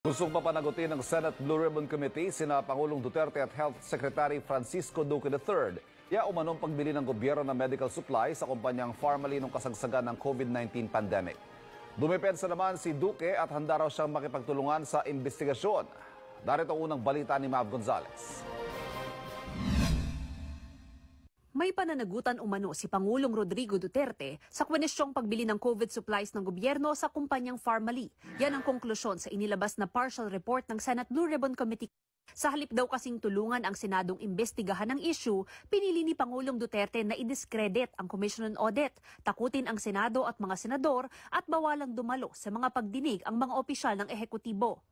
Gustong papanagutin ng Senate Blue Ribbon Committee sina Pangulong Duterte at Health Secretary Francisco Duque III. Umanong pagbili ng gobyerno ng medical supplies sa kumpanyang Pharmaly nung kasagsagan ng COVID-19 pandemic. Dumepensa naman si Duque at handa raw siyang makipagtulungan sa investigasyon. Narito ang unang balita ni Mav Gonzalez. May pananagutan umano si Pangulong Rodrigo Duterte sa kwenesyong pagbili ng COVID supplies ng gobyerno sa kumpanyang Pharmaly. Yan ang konklusyon sa inilabas na partial report ng Senate Blue Ribbon Committee. Sa halip daw kasing tulungan ang Senadong imbestigahan ng issue, pinili ni Pangulong Duterte na i-discredit ang Commission on Audit, takutin ang Senado at mga senador at bawalang dumalo sa mga pagdinig ang mga opisyal ng ehekutibo.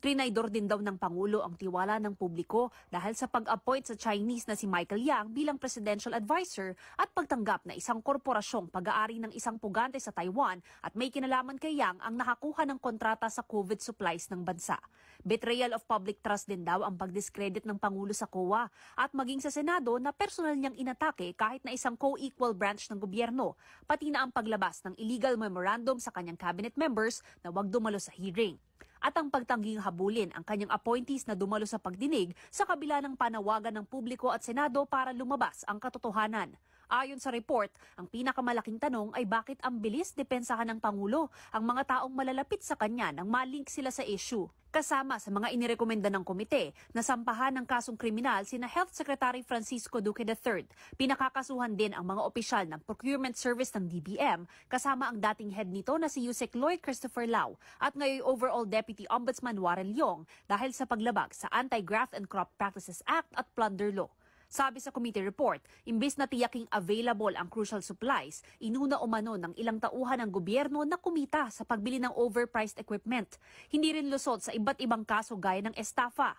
Trinaydor din daw ng Pangulo ang tiwala ng publiko dahil sa pag-appoint sa Chinese na si Michael Yang bilang presidential advisor at pagtanggap na isang korporasyong pag-aari ng isang pugante sa Taiwan at may kinalaman kay Yang ang nakakuha ng kontrata sa COVID supplies ng bansa. Betrayal of public trust din daw ang pagdiskredit ng Pangulo sa COA at maging sa Senado na personal niyang inatake kahit na isang co-equal branch ng gobyerno, pati na ang paglabas ng illegal memorandum sa kanyang cabinet members na wag dumalo sa hearing. At ang pagtangging habulin ang kanyang appointees na dumalo sa pagdinig sa kabila ng panawagan ng publiko at Senado para lumabas ang katotohanan. Ayon sa report, ang pinakamalaking tanong ay bakit ang bilis depensahan ng Pangulo ang mga taong malalapit sa kanya nang malink sila sa issue. Kasama sa mga inirekomenda ng komite na sampahan ng kasong kriminal sina Health Secretary Francisco Duque III. Pinakakasuhan din ang mga opisyal ng procurement service ng DBM kasama ang dating head nito na si Yusek Lloyd Christopher Lau at ngayon overall Deputy Ombudsman Warren Leong dahil sa paglabag sa Anti-Graft and Crop Practices Act at Plunder Law. Sabi sa committee report, imbes na tiyaking available ang crucial supplies, inuna umano ng ilang tauhan ng gobyerno na kumita sa pagbili ng overpriced equipment. Hindi rin lusot sa iba't ibang kaso gaya ng estafa,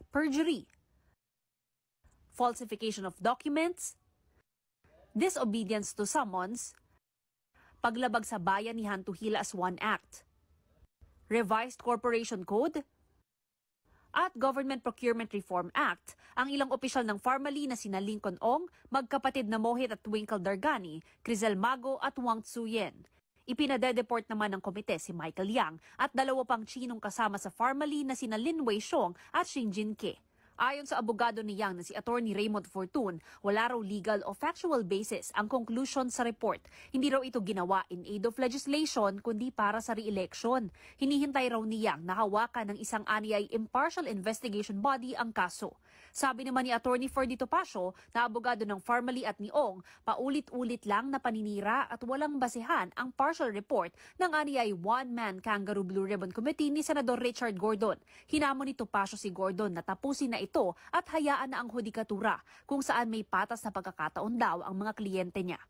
perjury, falsification of documents, disobedience to summons, paglabag sa bayanihan to Heal as One Act, revised corporation code, at Government Procurement Reform Act. Ang ilang opisyal ng Pharmaly na sina Lincoln Ong, magkapatid na Mohit at Twinkle Dargani, Crizel Mago at Wang Tzuyen. Ipinadedeport naman ng komite si Michael Yang at dalawa pang Chinong kasama sa Pharmaly na sina Lin Weixiong at Xing Jinke. Ayon sa abogado ni Yang na si Attorney Raymond Fortun, wala raw legal o factual basis ang conclusion sa report. Hindi raw ito ginawa in aid of legislation kundi para sa re-election. Hinihintay raw ni Yang na hawakan ng isang aniyay impartial investigation body ang kaso. Sabi naman ni Attorney Ferdy Topacio na abogado ng Pharmaly at ni Ong, paulit-ulit lang na paninira at walang basehan ang partial report ng aniyay one-man Kangaroo Blue Ribbon Committee ni Senador Richard Gordon. Hinamon ni Topacio si Gordon na tapusin na ito at hayaan na ang hudikatura kung saan may patas na pagkakataon daw ang mga kliyente niya.